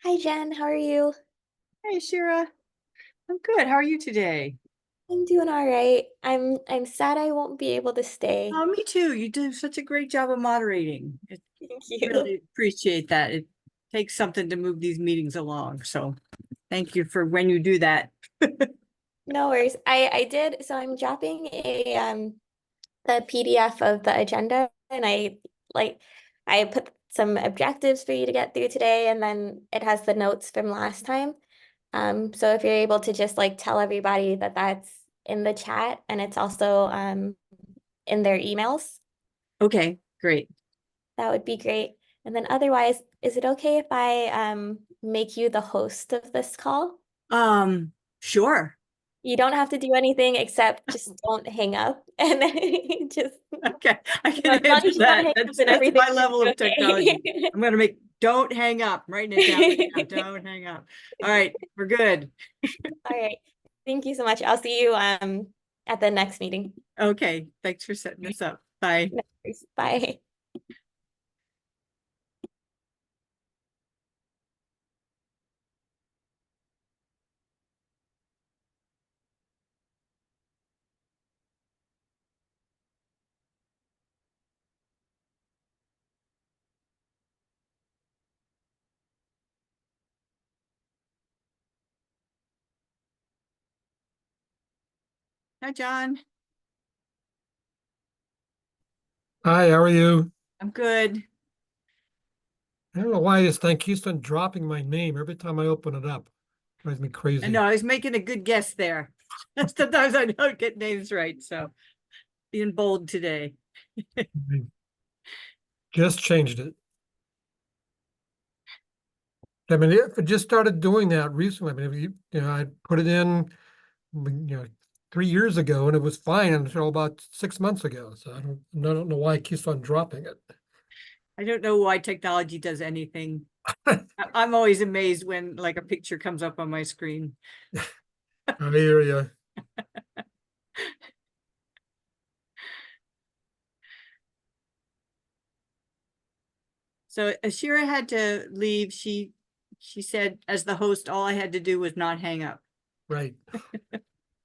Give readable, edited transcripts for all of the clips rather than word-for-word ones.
Hi Jen, how are you? Hey, Shira. I'm good. How are you today? I'm doing all right. I'm sad I won't be able to stay. Oh, me too. You do such a great job of moderating. I Thank you. really appreciate that. It takes something to move these meetings along. So thank you for when you do that. No worries. I did, so I'm dropping the PDF of the agenda and like I put some objectives for you to get through today and then it has the notes from last time. So if you're able to just like tell everybody that that's in the chat and it's also in their emails. Okay, great. That would be great. And then otherwise, is it okay if I make you the host of this call? Sure. You don't have to do anything except just don't hang up. And then just, Okay, I can as long handle as you don't that. hang up, That's then that's everything my should level be of technology. okay. I'm gonna make don't hang up. I'm writing it down right now. Don't hang up. All right, we're good. All right. Thank you so much. I'll see you at the next meeting. Okay, thanks for setting this up. Bye. No worries. Bye. Hi, John. Hi, how are you? I'm good. I don't know why this thing keeps on dropping my name every time I open it up. Drives me I know crazy. I was making a good guess there. Sometimes I don't get names right, so being bold today. I just changed it. I mean, if it just started doing that recently, I mean, if I put it in, 3 years ago and it was fine until about 6 months ago. So I don't know why it keeps on dropping it. I don't know why technology does anything. I'm always amazed when like a picture comes up on my screen. I hear you. So Ashira had to leave. She said as the host, all I had to do was not hang up. Right.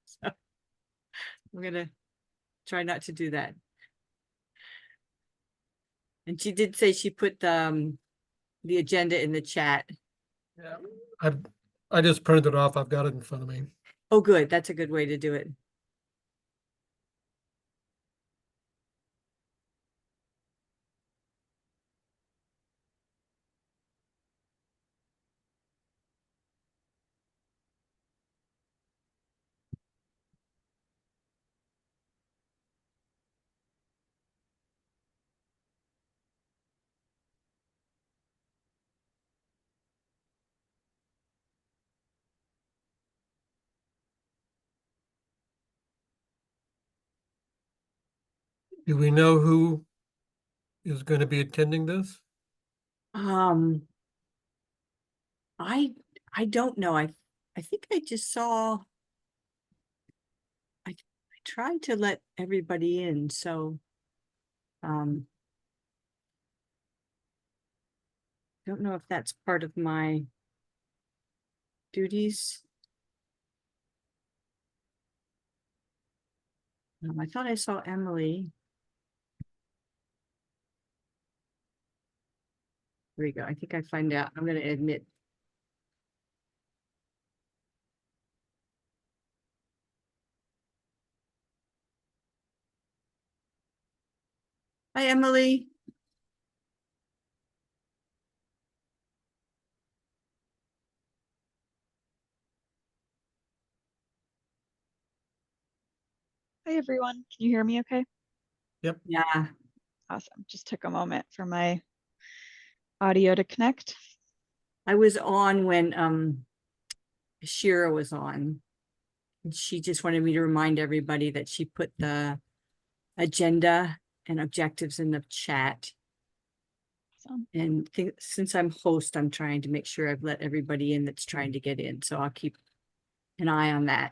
So I'm gonna try not to do that. And she did say she put the agenda in the chat. Yeah. I just printed it off. I've got it in front of me. Oh, good. That's a good way to do it. Do we know who is going to be attending this? Um, I I don't know. I think I just saw I tried to let everybody in, so um don't know if that's part of my duties. I thought I saw Emily. There we go. I think I find out. I'm going to admit. Hi, Emily. Hi everyone, can you hear me okay? Yep. Yeah, Awesome. Just took a moment for my audio to connect. I was on when Shira was on. And she just wanted me to remind everybody that she put the agenda and objectives in the chat. So, And since I'm host, I'm trying to make sure I've let everybody in that's trying to get in. So I'll keep an eye on that.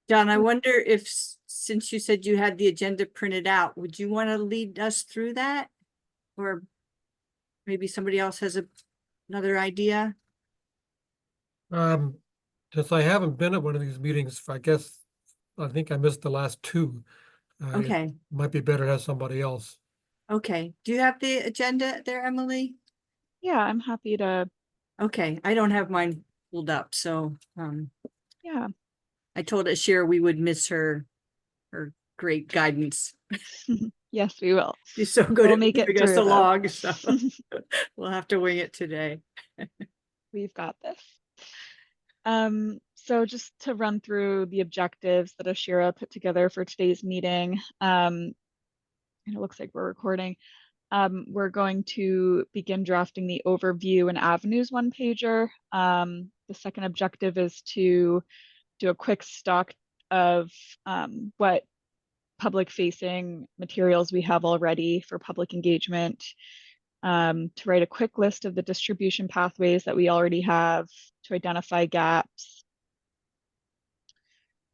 John, I wonder if, since you said you had the agenda printed out, would you want to lead us through that? Or maybe somebody else has another idea? Um, since I haven't been at one of these meetings, I think I missed the last two. It Okay, might be better to have somebody else. okay. Do you have the agenda there, Emily? Yeah, I'm happy to, Okay, I don't have mine pulled up, so yeah. I told Ashira we would miss her great guidance. Yes, we will. She's so good We'll at make it moving us through though. along, so we'll have to wing it today. We've got this. So just to run through the objectives that Ashira put together for today's meeting, and it looks like we're recording. We're going to begin drafting the overview and avenues one pager. The second objective is to do a quick stock of what public facing materials we have already for public engagement, to write a quick list of the distribution pathways that we already have, to identify gaps,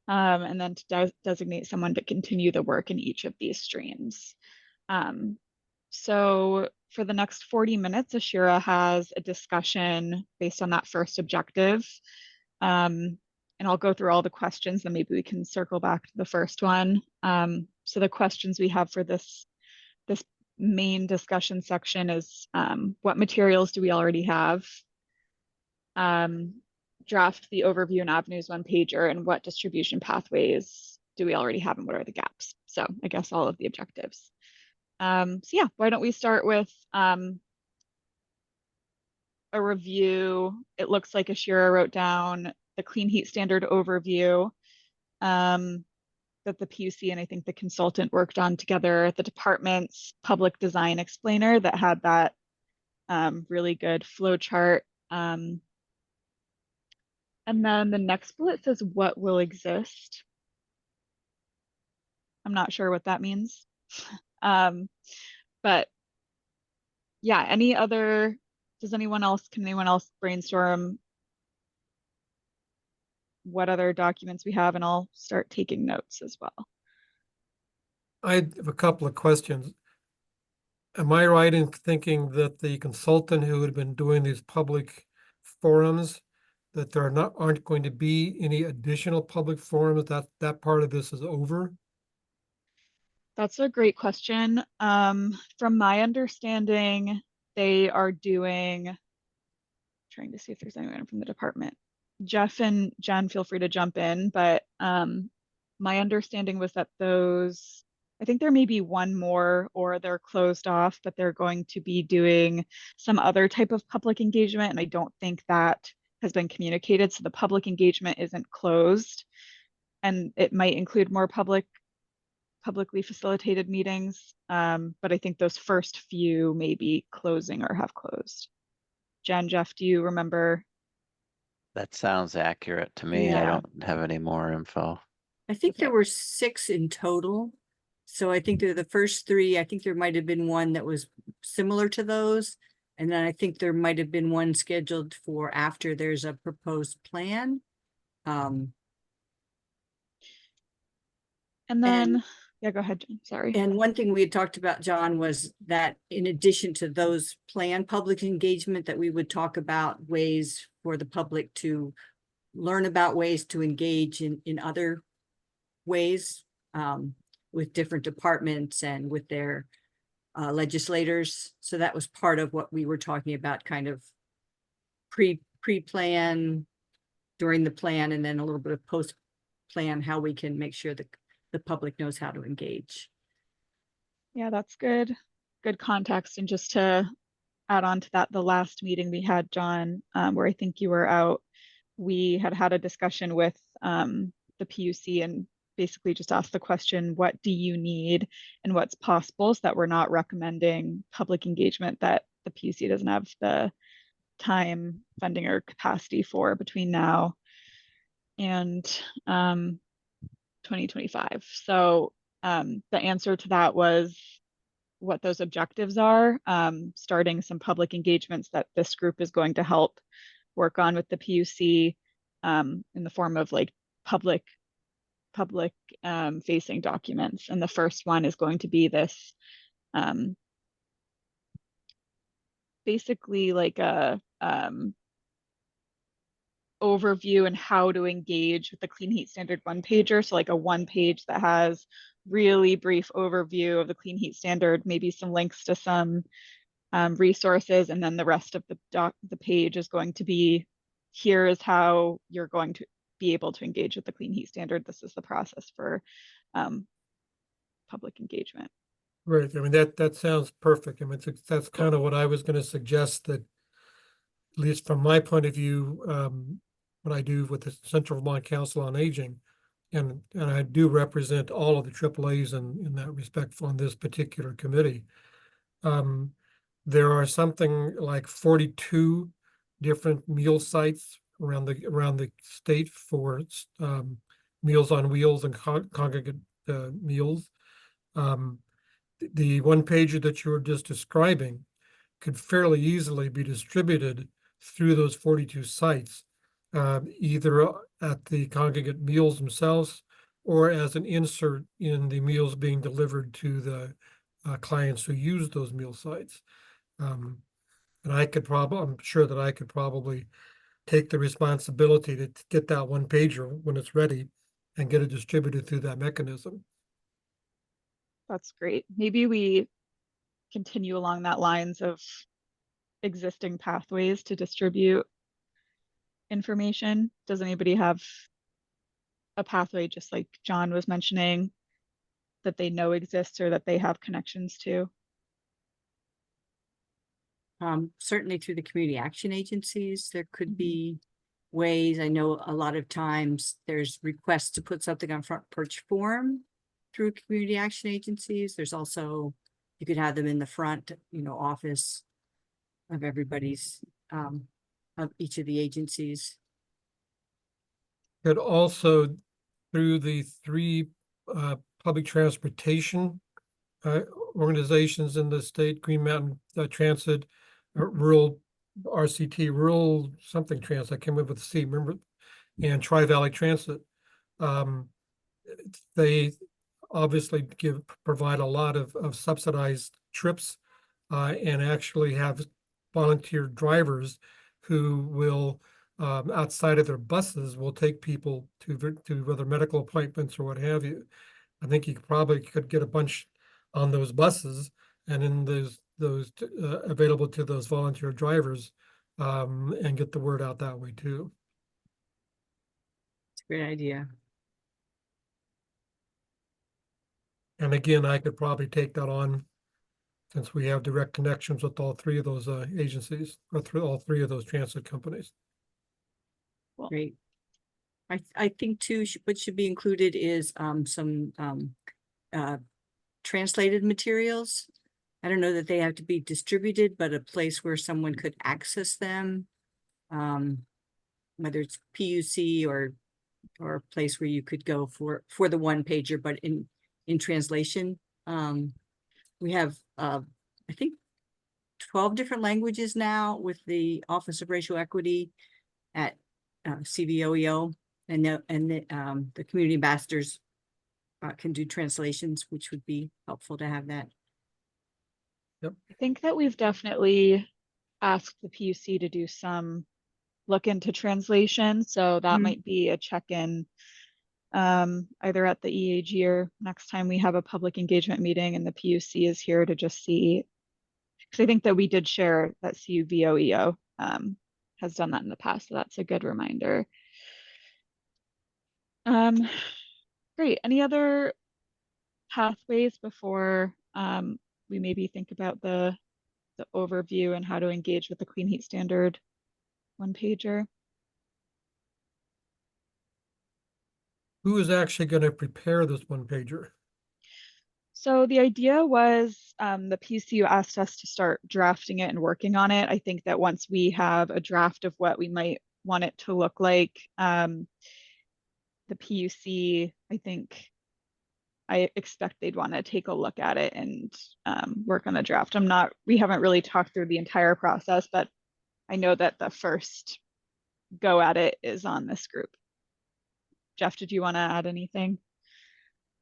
and then to designate someone to continue the work in each of these streams. So for the next 40 minutes, Ashira has a discussion based on that first objective. And I'll go through all the questions, then maybe we can circle back to the first one. So the questions we have for this main discussion section is, what materials do we already have? Draft the overview and avenues one pager, and what distribution pathways do we already have and what are the gaps? So I guess all of the objectives. So yeah, why don't we start with a review. It looks like Ashira wrote down the clean heat standard overview that the PUC and I think the consultant worked on together, the department's public design explainer that had that really good flow chart. And then the next bullet says what will exist. I'm not sure what that means. But yeah, can anyone else brainstorm what other documents we have, and I'll start taking notes as well. I have a couple of questions. Am I right in thinking that the consultant who had been doing these public forums, that aren't going to be any additional public forums, that part of this is over? That's a great question. From my understanding, they are trying to see if there's anyone from the department. Jeff and Jen, feel free to jump in, but my understanding was that I think there may be one more or they're closed off, but they're going to be doing some other type of public engagement. And I don't think that has been communicated. So the public engagement isn't closed, and it might include more publicly facilitated meetings. But I think those first few may be closing or have closed. Jen, Jeff, do you remember? That sounds accurate to me. I Yeah. don't have any more info. I think Okay. there were 6 in total. So I think they're the first 3. I think there might have been one that was similar to those. And then I think there might have been one scheduled for after there's a proposed plan. And then, yeah, go ahead, Jen. Sorry. And one thing we had talked about, John, was that in addition to those planned public engagement, that we would talk about ways for the public to learn about ways to engage in other ways, with different departments and with their legislators. So that was part of what we were talking about, kind of pre-plan, during the plan, and then a little bit of post-plan, how we can make sure that the public knows how to engage. Yeah, that's good. Good context. And just to add on to that, the last meeting we had, John, where I think you were out, we had a discussion with the PUC and basically just asked the question, what do you need and what's possible, so that we're not recommending public engagement that the PUC doesn't have the time, funding, or capacity for between now and 2025. So the answer to that was what those objectives are, starting some public engagements that this group is going to help work on with the PUC, in the form of like public public facing documents. And the first one is going to be this basically like a overview and how to engage with the Clean Heat Standard one pager. So like a one page that has really brief overview of the Clean Heat Standard, maybe some links to some resources, and then the rest of the page is going to be, here is how you're going to be able to engage with the Clean Heat Standard. This is the process for public engagement. Right. I mean, that sounds perfect. I mean, that's kind of what I was going to suggest, that at least from my point of view, what I do with the Central Vermont Council on Aging, and I do represent all of the AAAs in that respect on this particular committee. There are something like 42 different meal sites around the state for Meals on Wheels and congregate meals. The one pager that you were just describing could fairly easily be distributed through those 42 sites, either at the congregate meals themselves or as an insert in the meals being delivered to the clients who use those meal sites. And I'm sure that I could probably take the responsibility to get that one pager when it's ready and get it distributed through that mechanism. That's great. Maybe we continue along that lines of existing pathways to distribute information. Does anybody have a pathway, just like John was mentioning, that they know exists or that they have connections to? Certainly through the community action agencies, there could be ways. I know a lot of times there's requests to put something on Front Porch Forum through community action agencies. There's also, you could have them in the front, office of everybody's, of each of the agencies. Could also, through the three public transportation organizations in the state, Green Mountain Transit, Rural RCT, Rural something Transit, I came up with a C, remember, and Tri-Valley Transit. They obviously provide a lot of subsidized trips and actually have volunteer drivers who will, outside of their buses, will take people to whether medical appointments or what have you. I think you probably could get a bunch on those buses and in those available to those volunteer drivers, and get the word out that way too. It's a great idea. And again, I could probably take that on since we have direct connections with all three of those agencies, or through all three of those transit companies. Great. I think too, what should be included is some translated materials. I don't know that they have to be distributed, but a place where someone could access them, whether it's PUC or a place where you could go for the one pager, but in translation. We have I think 12 different languages now with the Office of Racial Equity at CVOEO, and the community ambassadors can do translations, which would be helpful to have that. I think that we've definitely asked the PUC to do some look into translation, so that might be a check-in either at the EAG or next time we have a public engagement meeting and the PUC is here to just see, because I think that we did share that CUVOEO has done that in the past, so that's a good reminder. Great. Any other pathways before we maybe think about the overview and how to engage with the Clean Heat Standard one pager? Who is actually going to prepare this one pager? So the idea was the PCU asked us to start drafting it and working on it. I think that once we have a draft of what we might want it to look like, the PUC, I expect they'd want to take a look at it and work on the draft. We haven't really talked through the entire process, but I know that the first go at it is on this group. Jeff, did you want to add anything?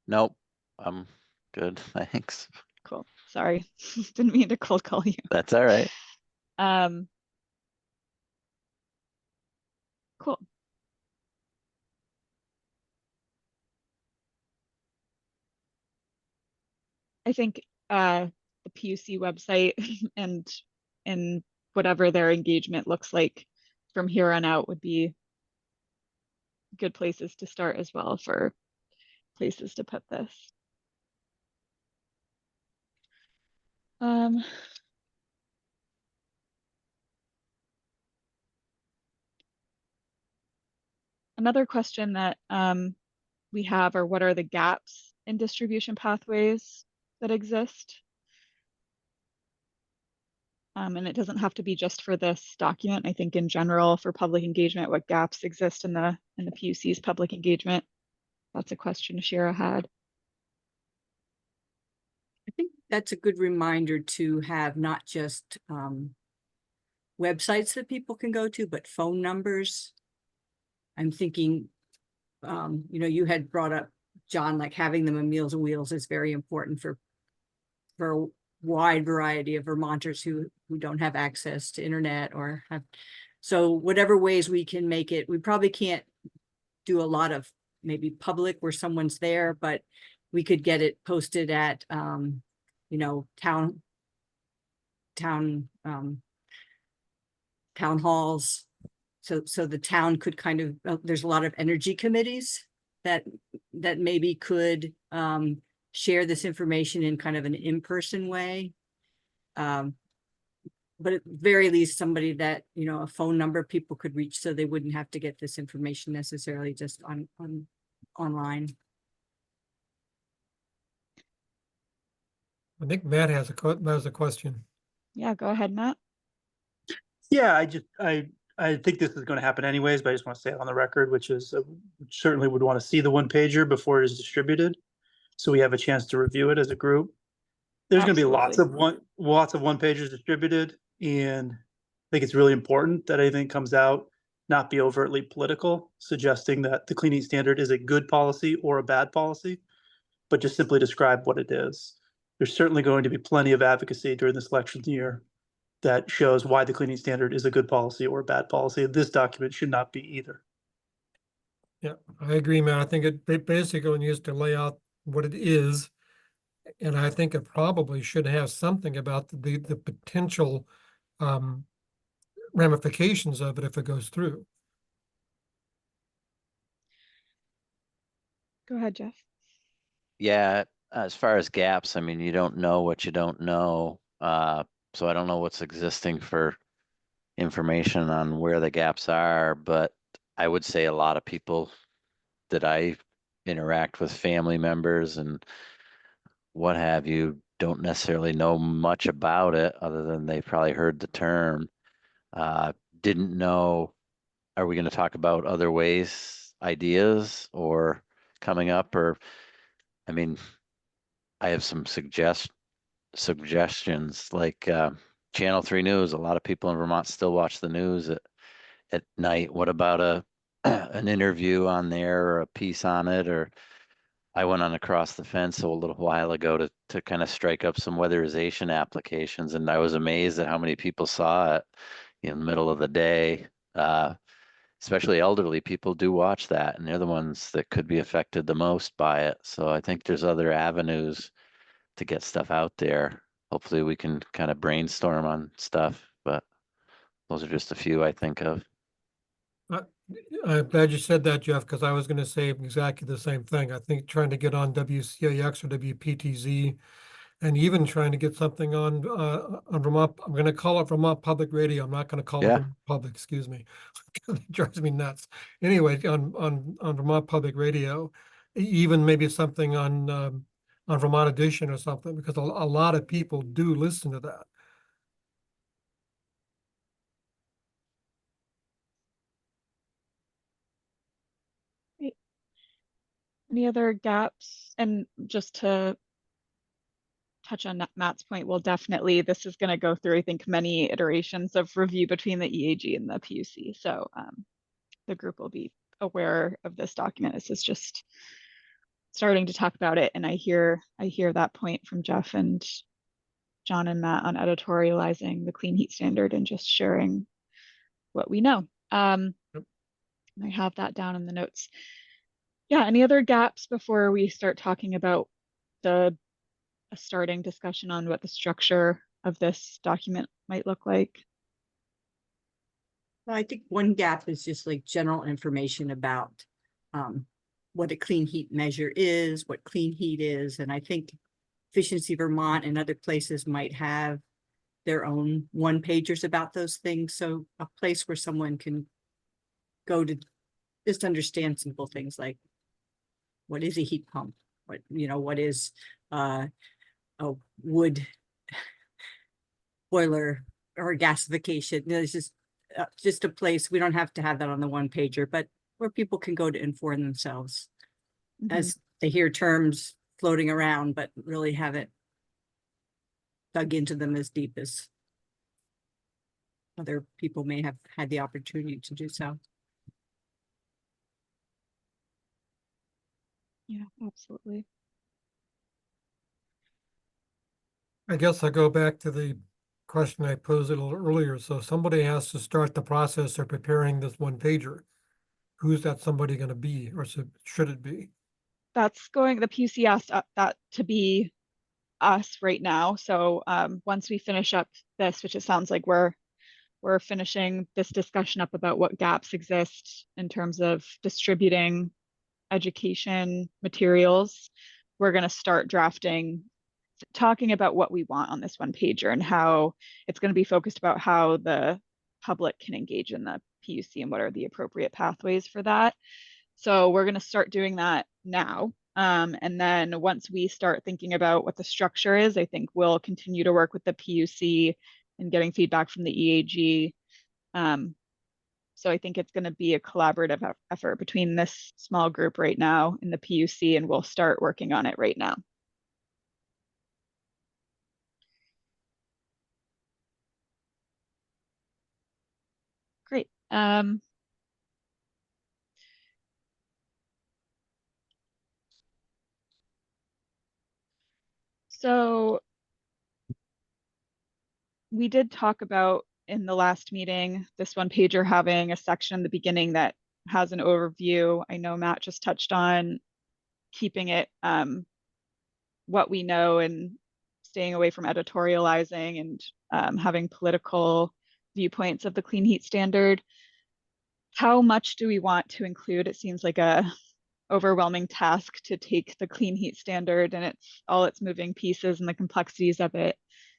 Nope, I'm good, thanks. Cool. Sorry, didn't mean to cold call you. That's all right. Um, cool. I think the PUC website and whatever their engagement looks like from here on out would be good places to start as well for places to put this. Another question that we have are what are the gaps in distribution pathways that exist? And it doesn't have to be just for this document. I think in general for public engagement, what gaps exist in the PUC's public engagement? That's a question Shira had. I think that's a good reminder to have not just websites that people can go to, but phone numbers. I'm thinking, you know, you had brought up, John, like having them on Meals on Wheels is very important for a wide variety of Vermonters who don't have access to internet or have. So whatever ways we can make it, we probably can't do a lot of maybe public where someone's there, but we could get it posted at, you know, town halls. So the town could kind of, there's a lot of energy committees that maybe could share this information in kind of an in-person way. But at very least somebody that, you know, a phone number people could reach so they wouldn't have to get this information necessarily just online. I think Matt has a question. Yeah, go ahead, Matt. Yeah, I think this is going to happen anyways, but I just want to say it on the record, which is certainly would want to see the one pager before it is distributed, so we have a chance to review it as a group. There's going to be lots of one pagers distributed, and I think it's really important that anything comes out not be overtly political, suggesting that the cleaning standard is a good policy or a bad policy, but just simply describe what it is. There's certainly going to be plenty of advocacy during this election year that shows why the cleaning standard is a good policy or a bad policy. This document should not be either. Yeah, I agree, Matt. I think it basically needs to lay out what it is. And I think it probably should have something about the potential ramifications of it if it goes through. Go ahead, Jeff. Yeah, as far as gaps, I mean, you don't know what you don't know. So I don't know what's existing for information on where the gaps are, but I would say a lot of people that I interact with, family members and what have you, don't necessarily know much about it other than they probably heard the term. Didn't know, are we going to talk about other ways, ideas or coming up? Or, I mean, I have some suggestions like Channel 3 News. A lot of people in Vermont still watch the news at night. What about an interview on there or a piece on it? Or I went on Across the Fence a little while ago to kind of strike up some weatherization applications, and I was amazed at how many people saw it in the middle of the day. Especially elderly people do watch that, and they're the ones that could be affected the most by it. So I think there's other avenues to get stuff out there. Hopefully we can kind of brainstorm on stuff, but those are just a few I think of. I'm glad you said that, Jeff, because I was going to say exactly the same thing. I think trying to get on WCAX or WPTZ and even trying to get something on Vermont, I'm going to call it Vermont Public Radio. I'm not going to call it Vermont Public, excuse me. It drives me nuts. Anyway, on Vermont Public Radio, even maybe something on Vermont Edition or something, because a lot of people do listen to that. Great. Any other gaps? And just to touch on Matt's point, well, definitely this is going to go through, I think, many iterations of review between the EAG and the PUC. So the group will be aware of this document. This is just starting to talk about it. And I hear that point from Jeff and John and Matt on editorializing the clean heat standard and just sharing what we know. Yep. I have that down in the notes. Yeah, any other gaps before we start talking about a starting discussion on what the structure of this document might look like? Well, I think one gap is just like general information about what a clean heat measure is, what clean heat is. And I think Efficiency Vermont and other places might have their own one-pagers about those things. So a place where someone can go to just understand simple things like what is a heat pump? What is a wood boiler or gasification? It's just a place. We don't have to have that on the one pager, but where people can go to inform themselves as they hear terms floating around, but really haven't dug into them as deep as other people may have had the opportunity to do so. Yeah, absolutely. I guess I'll go back to the question I posed a little earlier. So somebody has to start the process of preparing this one pager. Who's that somebody going to be, or should it be? That's the PUC asked that to be us right now. So once we finish up this, which it sounds like we're finishing this discussion up about what gaps exist in terms of distributing education materials, we're going to start talking about what we want on this one pager and how it's going to be focused about how the public can engage in the PUC and what are the appropriate pathways for that. So we're going to start doing that now. And then once we start thinking about what the structure is, I think we'll continue to work with the PUC and getting feedback from the EAG. So I think it's going to be a collaborative effort between this small group right now and the PUC, and we'll start working on it right now. Great. So we did talk about in the last meeting, this one pager having a section in the beginning that has an overview. I know Matt just touched on keeping it what we know and staying away from editorializing and having political viewpoints of the clean heat standard. How much do we want to include? It seems like a overwhelming task to take the clean heat standard and all its moving pieces and the complexities of it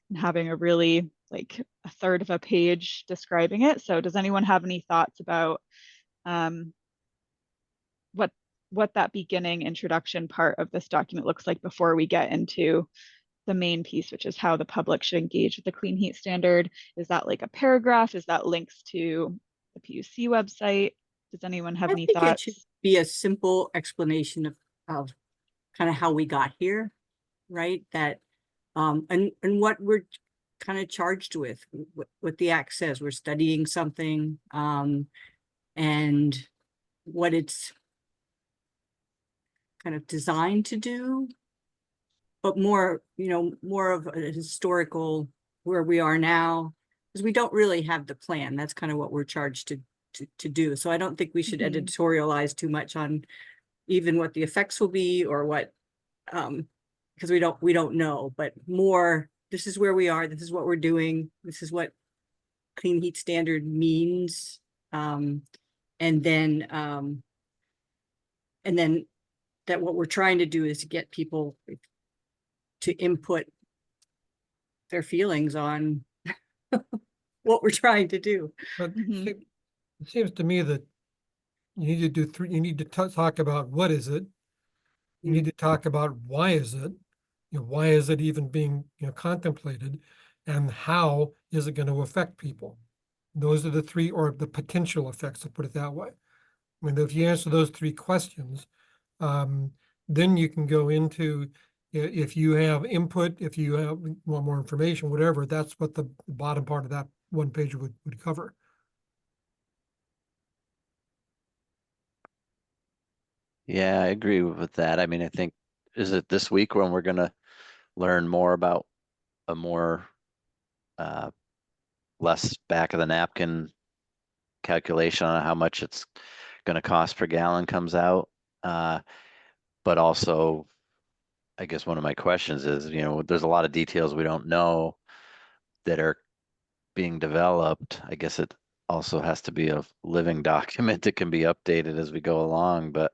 and having a really like a third of a page describing it. So does anyone have any thoughts about what that beginning introduction part of this document looks like before we get into the main piece, which is how the public should engage with the clean heat standard? Is that like a paragraph? Is that links to the PUC website? Does anyone have any think thoughts? it should be a simple explanation of kind of how we got here, right? That and what we're kind of charged with, what the act says. We're studying something and what it's kind of designed to do, but more of a historical where we are now, because we don't really have the plan. That's kind of what we're charged to do. So I don't think we should editorialize too much on even what the effects will be or what, because we don't know, but more, this is where we are, this is what we're doing, this is what clean heat standard means. And then that what we're trying to do is to get people to input their feelings on what we're trying to do. But it seems to me that you need to do three. You need to talk about what is it. You need to talk about why is it. Why is it even being contemplated, and how is it going to affect people? Those are the three, or the potential effects, to put it that way. I mean, if you answer those three questions, then you can go into, if you have input, if you want more information, whatever, that's what the bottom part of that one page would cover. Yeah, I agree with that. I mean, I think, is it this week when we're gonna learn more about a more uh less back of the napkin calculation on how much it's gonna cost per gallon comes out? Uh, but also, I guess one of my questions is, there's a lot of details we don't know that are being developed. I guess it also has to be a living document that can be updated as we go along, but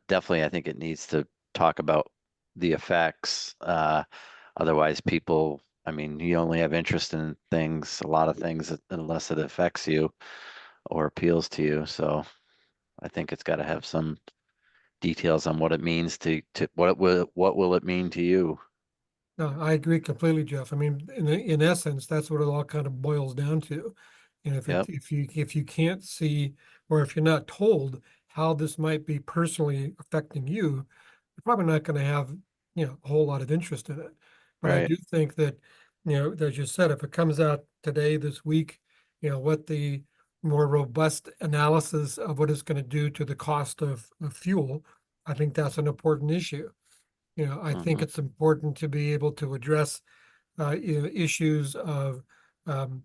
definitely I think it needs to talk about the effects. Otherwise people, I mean, you only have interest in things, a lot of things unless it affects you or appeals to you. So I think it's got to have some details on what it means to what will it mean to you? No, I agree completely, Jeff. I mean, in essence, that's what it all kind of boils down to. And Yep, if you can't see, or if you're not told how this might be personally affecting you, you're probably not going to have, a whole lot of interest in it. But I right. do think that, as you said, if it comes out today, this week, what the more robust analysis of what it's going to do to the cost of fuel, I think that's an important issue. I think Hmm. it's important to be able to address, issues of, um,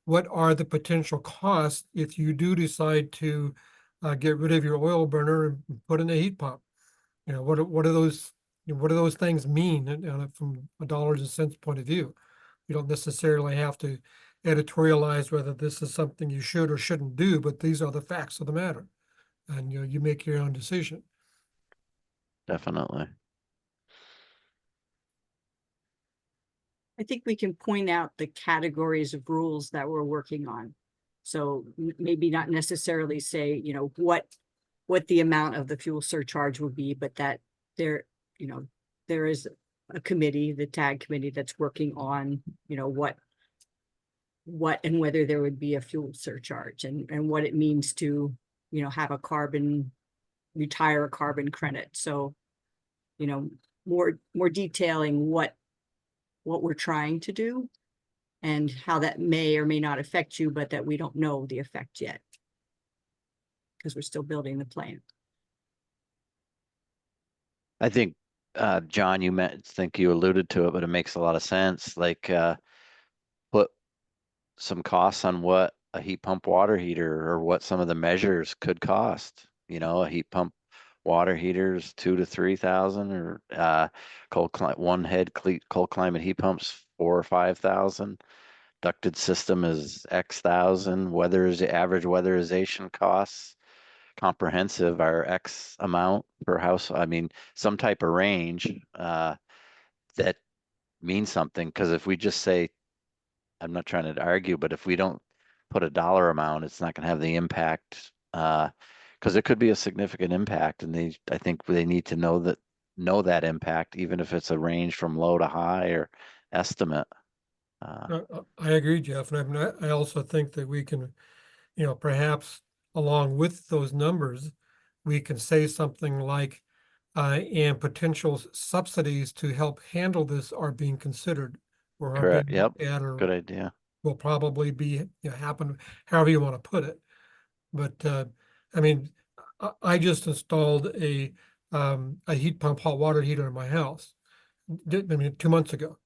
what are the potential costs if you do decide to get rid of your oil burner and put in a heat pump? What are those, what do those things mean from a dollars and cents point of view? You don't necessarily have to editorialize whether this is something you should or shouldn't do, but these are the facts of the matter, and you make your own decision. Definitely. I think we can point out the categories of rules that we're working on. So maybe not necessarily say, what the amount of the fuel surcharge would be, but that there, there is a committee, the TAG committee, that's working on, what and whether there would be a fuel surcharge, and what it means to, have a retire a carbon credit. So, you know, more detailing what we're trying to do and how that may or may not affect you, but that we don't know the effect yet because we're still building the plan. I think, John, think you alluded to it, but it makes a lot of sense. Like, put some costs on what a heat pump water heater or what some of the measures could cost. A heat pump water heaters 2 to 3 thousand, or one head cold climate heat pumps 4 or 5 thousand. Ducted system is X thousand. Average weatherization costs comprehensive are X amount per house. I mean, some type of range that means something. Because if we just say, I'm not trying to argue, but if we don't put a dollar amount, it's not going to have the impact. Because it could be a significant impact, and I think they need to know that impact, even if it's a range from low to high or estimate. I agree, Jeff, and I also think that we can, perhaps along with those numbers, we can say something like, and potential subsidies to help handle this are being considered or are being Correct. Yep. looked at or Good idea. will probably be, happen, however you want to put it. But, I mean, I just installed a heat pump hot water heater in my house, 2 months ago.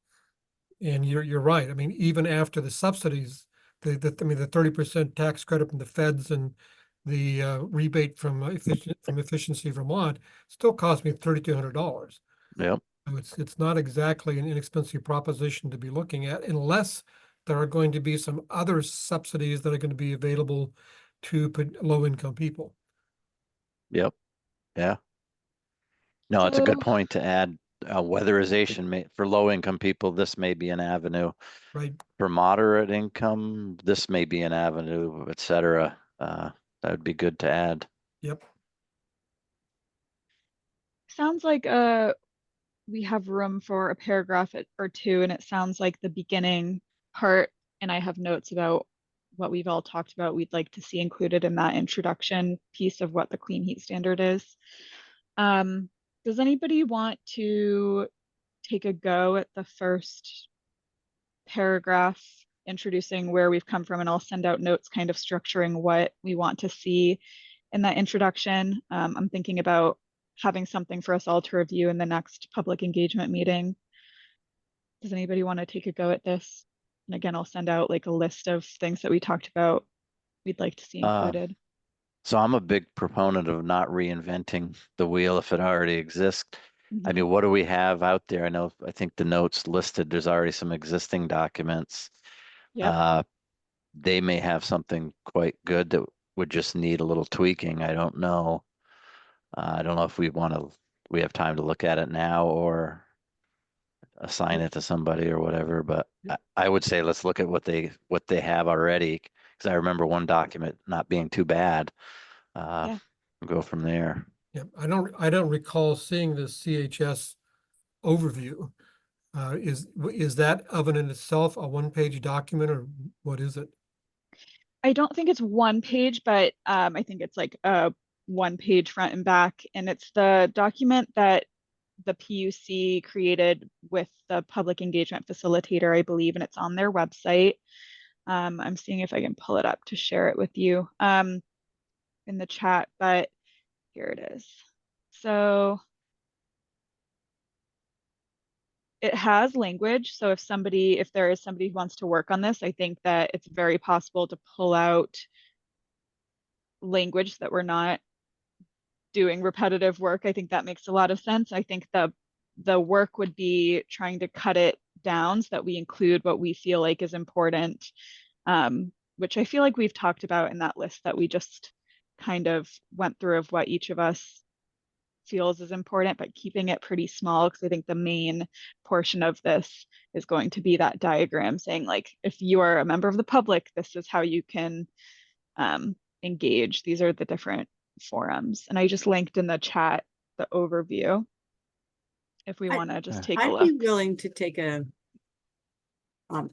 And you're right. I mean, even after the subsidies, the 30% tax credit from the feds and the rebate from Efficiency Vermont still cost me $3,200. Yep. So it's not exactly an inexpensive proposition to be looking at, unless there are going to be some other subsidies that are going to be available to low income people. Yep. Yeah. No, it's a good So point to add. Weatherization for low income people, this may be an avenue. Right. For moderate income, this may be an avenue, et cetera. That would be good to add. Yep. sounds like we have room for a paragraph or two, and it sounds like the beginning part, and I have notes about what we've all talked about we'd like to see included in that introduction piece of what the clean heat standard is. Does anybody want to take a go at the first paragraph introducing where we've come from, and I'll send out notes kind of structuring what we want to see in that introduction. I'm thinking about having something for us all to review in the next public engagement meeting. Does anybody want to take a go at this? And again, I'll send out like a list of things that we talked about we'd like to see Uh, included. so I'm a big proponent of not reinventing the wheel if it already exists. I Mhm. mean, what do we have out there? I think the notes listed, there's already some existing documents. Yep. Uh, they may have something quite good that would just need a little tweaking. I don't know. I don't know if we have time to look at it now or assign it to somebody or whatever, but I would say let's look at what they have already. Because I remember one document not being too bad. Yeah. Go from there. Yeah, I don't recall seeing the CHS overview. Is that of and in itself a one-page document, or what is it? I don't think it's one page, but I think it's like a one page front and back. And it's the document that the PUC created with the public engagement facilitator, I believe, and it's on their website. I'm seeing if I can pull it up to share it with you in the chat, but here it is. So it has language. So if there is somebody who wants to work on this, I think that it's very possible to pull out language that we're not doing repetitive work. I think that makes a lot of sense. I think the work would be trying to cut it down so that we include what we feel like is important, which I feel like we've talked about in that list that we just kind of went through of what each of us feels is important, but keeping it pretty small because I think the main portion of this is going to be that diagram saying like, if you are a member of the public, this is how you can engage. These are the different forums. And I just linked in the chat the overview if we I, want to just Yeah. take a I'd be look. willing to take an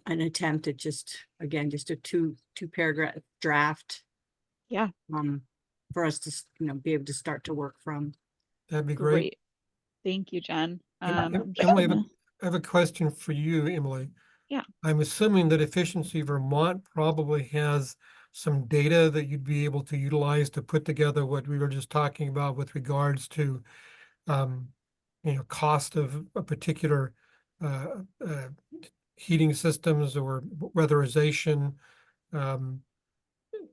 attempt at just a two paragraph draft. Yeah. For us to, be able to start to work from. That'd be great. Great. Thank you, Jen. Em- I'm just Emily, gonna, I have a question for you, Emily. yeah. I'm assuming that Efficiency Vermont probably has some data that you'd be able to utilize to put together what we were just talking about with regards to, um, cost of a particular uh, uh, heating systems or weatherization, um,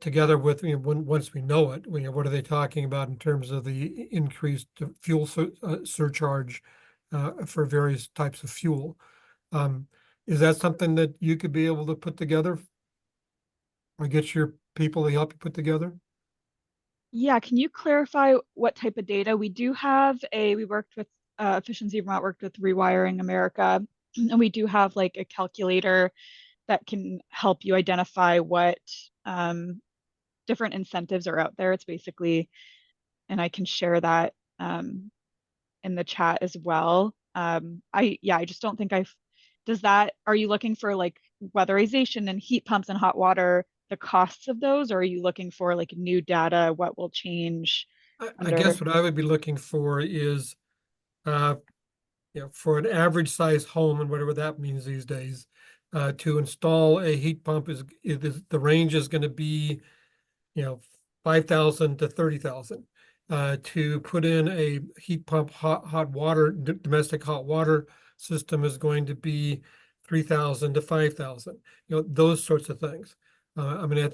together with, once we know it, what are they talking about in terms of the increased fuel surcharge for various types of fuel? Is that something that you could be able to put together or get your people to help you put together? Yeah, can you clarify what type of data? We worked with Efficiency Vermont worked with Rewiring America, and we do have like a calculator that can help you identify what different incentives are out there. It's basically, and I can share that in the chat as well. I just don't think are you looking for like weatherization and heat pumps and hot water, the costs of those, or are you looking for like new data, what will change I guess under? what I would be looking for is, uh, for an average size home and whatever that means these days, to install a heat pump the range is going to be, 5,000 to 30,000. To put in a heat pump, hot water, domestic hot water system is going to be 3,000 to 5,000. Those sorts of things. I mean,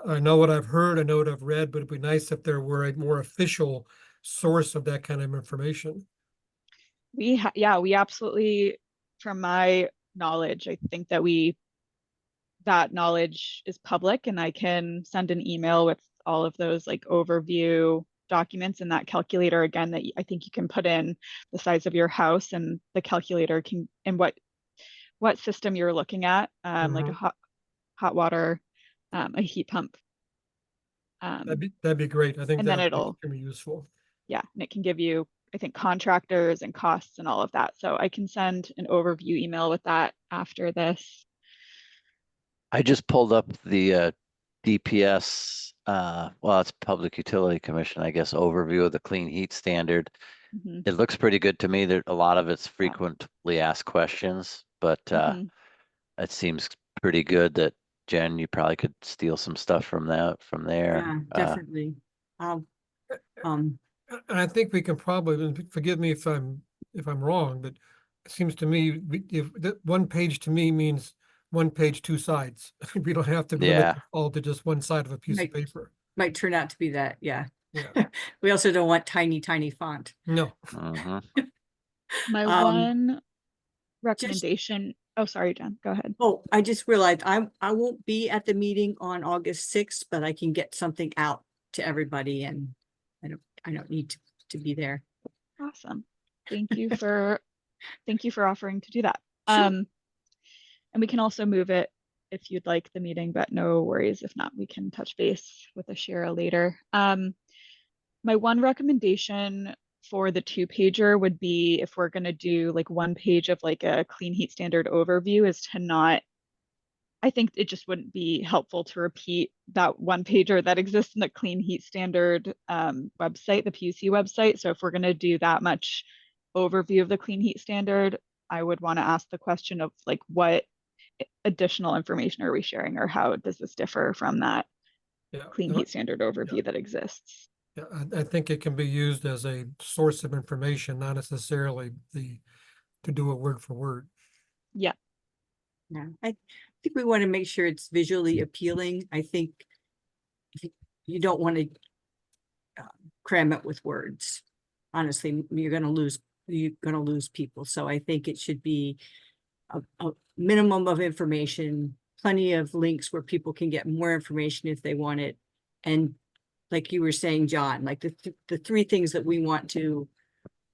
I know what I've heard, I know what I've read, but it'd be nice if there were a more official source of that kind of information. We absolutely, from my knowledge, I think that knowledge is public, and I can send an email with all of those like overview documents and that calculator again that I think you can put in the size of your house, and the calculator can, and what system you're looking at, like a hot water, a heat pump, That'd be great. I think and then that would be it'll, extremely useful. yeah, and it can give you, I think, contractors and costs and all of that. So I can send an overview email with that after this. I just pulled up the DPS, well, it's Public Utility Commission, I guess, overview of the clean heat standard. Mhm. It looks pretty good to me. There, a lot of it's Yeah. frequently asked questions, but Mhm. it seems pretty good that Jen, you probably could steal some stuff from there. Yeah, definitely. Um, And I think we can probably, and forgive me if I'm wrong, but it seems to me, if that one page to me means one page, two sides. We don't have to limit Yeah. it all to just one side of a piece of Right. paper. might turn out to be that, yeah. Yeah. We also don't want tiny, tiny font. No, Mhm. My Um, one recommendation, oh, sorry, Jen, go ahead. Oh, I just realized I won't be at the meeting on August 6th, but I can get something out to everybody, and I don't need to be there. Awesome. Thank you for offering to do that. Sure. And we can also move it if you'd like the meeting, but no worries. If not, we can touch base with Ashira later. My one recommendation for the 2-pager would be, if we're going to do like one page of like a clean heat standard overview, is to not, I think it just wouldn't be helpful to repeat that 1-pager that exists in the clean heat standard website, the PUC website. So if we're going to do that much overview of the clean heat standard, I would want to ask the question of like, what additional information are we sharing, or how does this differ from that yeah. clean no, heat standard overview that exists? Yeah, I think it can be used as a source of information, not necessarily to do it word for word. Yeah. Yeah, I think we want to make sure it's visually appealing. I think you don't want to cram it with words. Honestly, you're going to lose people. So I think it should be a minimum of information, plenty of links where people can get more information if they want it. And like you were saying, John, like the 3 things that we want to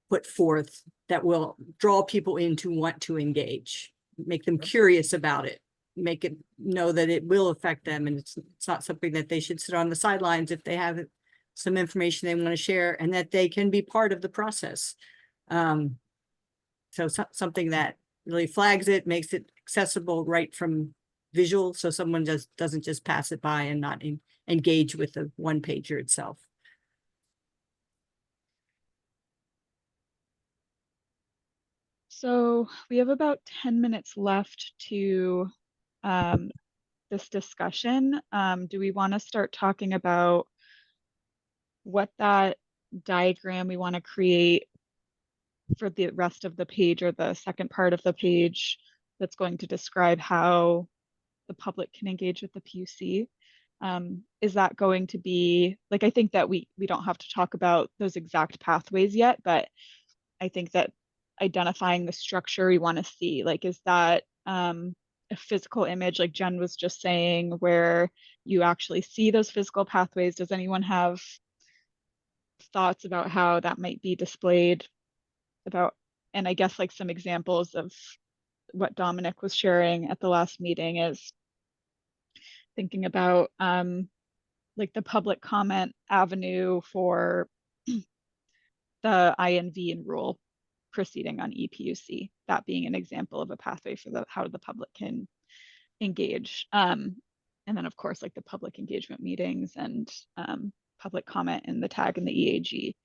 put forth that will draw people in to want to engage, make them curious about it, make it know that it will affect them, and it's not something that they should sit on the sidelines if they have some information they want to share, and that they can be part of the process. So something that really flags it, makes it accessible right from visual, so someone doesn't just pass it by and not engage with the 1-pager itself. So we have about 10 minutes left to this discussion. Do we want to start talking about what that diagram we want to create for the rest of the page, or the second part of the page that's going to describe how the public can engage with the PUC? Is that going to be, like, I think that we don't have to talk about those exact pathways yet, but I think that identifying the structure we want to see, like, is that a physical image, like Jen was just saying, where you actually see those physical pathways? Does anyone have thoughts about how that might be displayed? About, and I guess like some examples of what Dominic was sharing at the last meeting is thinking about like the public comment avenue for the INV and rule proceeding on EPUC, that being an example of a pathway for how the public can engage. And then of course, like the public engagement meetings and public comment in the tag and the EAG.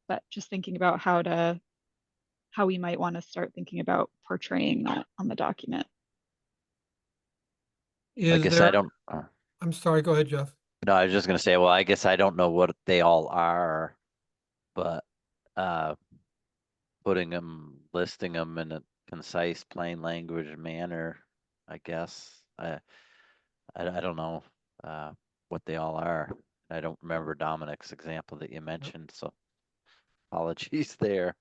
But just thinking about how we might want to start thinking about portraying that on the document. I Is guess I there, don't, I'm sorry, go ahead, Jeff. no, I was just gonna say, well, I guess I don't know what they all are, but listing them in a concise, plain language manner, I guess. I don't know what they all are. I don't remember Dominic's example that you mentioned, so apologies there.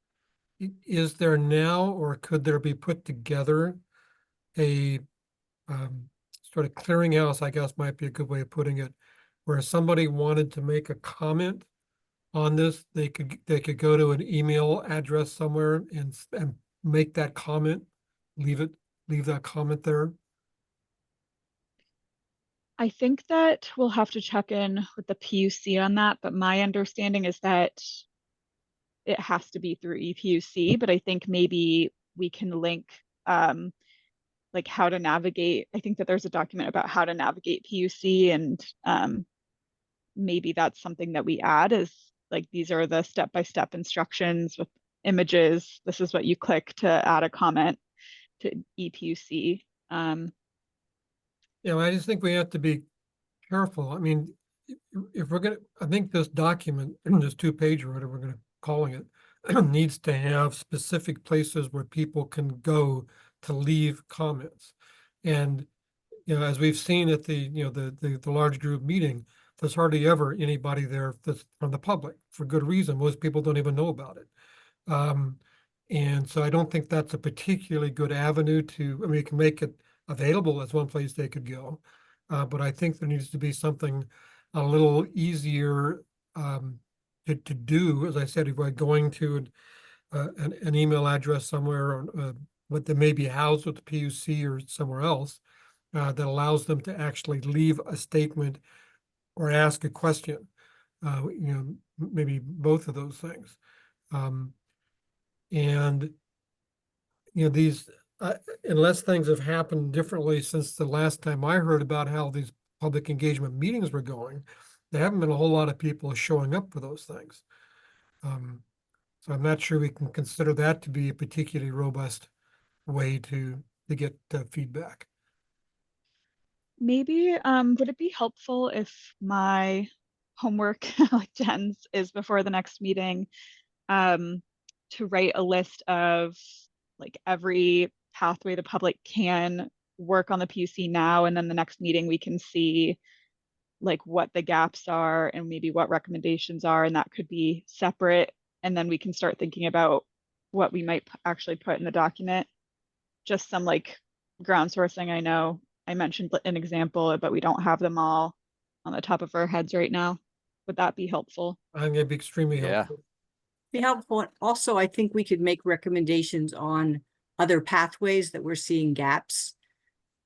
Is there now, or could there be put together a sort of clearinghouse, I guess might be a good way of putting it, where somebody wanted to make a comment on this, they could go to an email address somewhere and make that comment, leave that comment there? I think that we'll have to check in with the PUC on that, but my understanding is that it has to be through EPUC, but I think maybe we can link like how to navigate. I think that there's a document about how to navigate PUC, and maybe that's something that we add, is like, these are the step-by-step instructions with images. This is what you click to add a comment to EPUC. I just think we have to be careful. I mean, if we're gonna, I think this document, this 2-page or whatever we're gonna calling it, needs to have specific places where people can go to leave comments. And, as we've seen at the, the large group meeting, there's hardly ever anybody there that's from the public, for good reason. Most people don't even know about it. And so I don't think that's a particularly good avenue to, I mean, you can make it available as one place they could go. But I think there needs to be something a little easier to do. As I said, if we're going to an email address somewhere, or what they may be housed with the PUC or somewhere else, that allows them to actually leave a statement or ask a question. Maybe both of those things. And these, unless things have happened differently since the last time I heard about how these public engagement meetings were going, there haven't been a whole lot of people showing up for those things. So I'm not sure we can consider that to be a particularly robust way to get feedback. Maybe, would it be helpful if my homework, like Jen's, is before the next meeting, to write a list of like every pathway the public can work on the PUC now, and then the next meeting we can see like what the gaps are and maybe what recommendations are, and that could be separate. And then we can start thinking about what we might actually put in the document. Just some like ground sourcing. I know I mentioned an example, but we don't have them all on the top of our heads right now. Would that be helpful? I think it'd be extremely Yeah. helpful. Be helpful. And also, I think we could make recommendations on other pathways that we're seeing gaps.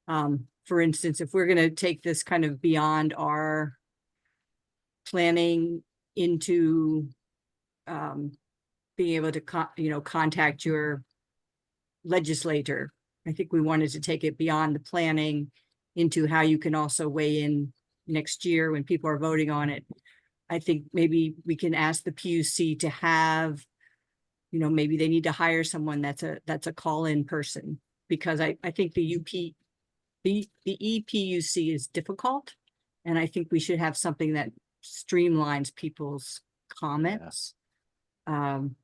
For instance, if we're going to take this kind of beyond our planning into being able to contact your legislator, I think we wanted to take it beyond the planning into how you can also weigh in next year when people are voting on it. I think maybe we can ask the PUC to have, maybe they need to hire someone that's a call-in person, because I think the EPUC is difficult, and I think we should have something that streamlines people's comments. And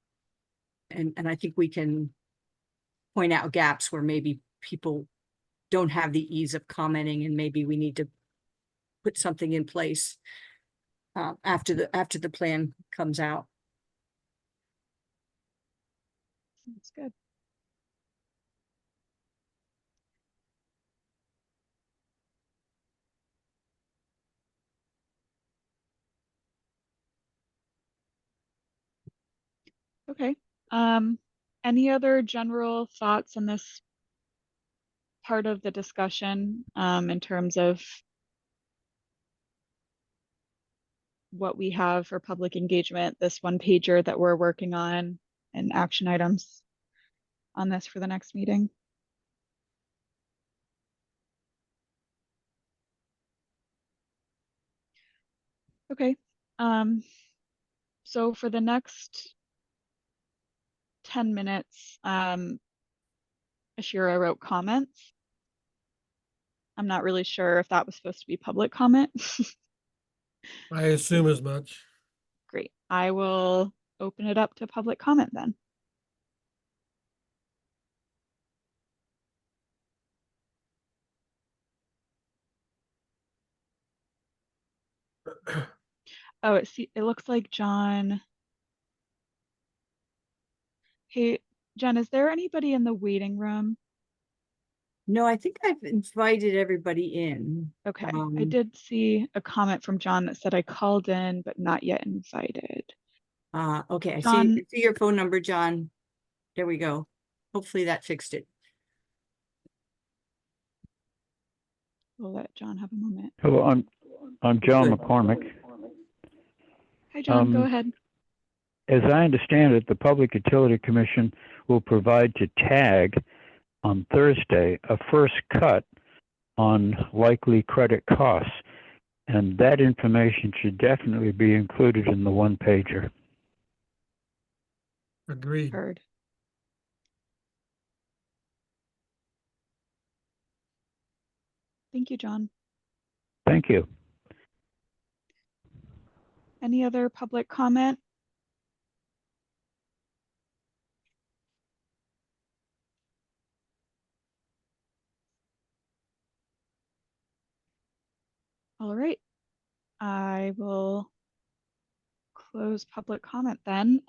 I think we can point out gaps where maybe people don't have the ease of commenting, and maybe we need to put something in place after the plan comes out. That's good. Okay. Any other general thoughts on this part of the discussion, in terms of what we have for public engagement, this 1-pager that we're working on, and action items on this for the next meeting? Okay. So for the next 10 minutes, Ashira wrote comments. I'm not really sure if that was supposed to be public comment. I assume as much. Great. I will open it up to public comment then. Oh, it looks like John. Hey, Jen, is there anybody in the waiting room? No, I think I've invited everybody in. Okay, I did see a comment from John that said I called in but not yet invited. Okay, I John, see your phone number, John. There we go. Hopefully that fixed it. we'll let John have a moment. Hello, I'm John Good. McCormick. Hi, John, go ahead. As I understand it, the Public Utility Commission will provide to TAG on Thursday a first cut on likely credit costs, and that information should definitely be included in the 1-pager. Agreed. Heard. Thank you, John. Thank you. Any other public comment? All right, I will close public comment then.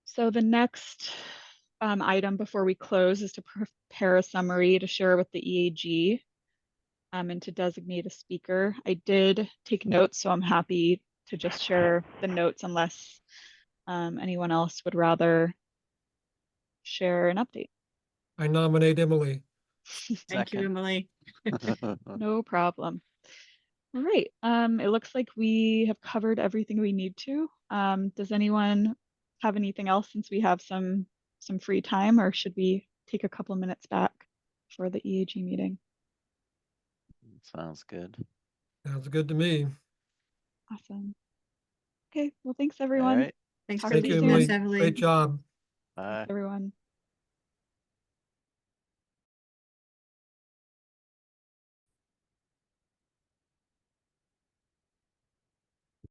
So the next item before we close is to prepare a summary to share with the EAG and to designate a speaker. I did take notes, so I'm happy to just share the notes unless anyone else would rather share an update. I nominate Emily. Thank you, Second. Emily. No problem. All right. It looks like we have covered everything we need to. Does anyone have anything else since we have some free time, or should we take a couple minutes back for the EAG meeting? Sounds good. Sounds good to me. Awesome. Okay. Well, thanks All everyone. right. Thanks Talk for to Thank you you, leading us, Emily. Emily. Great job. Bye. Everyone.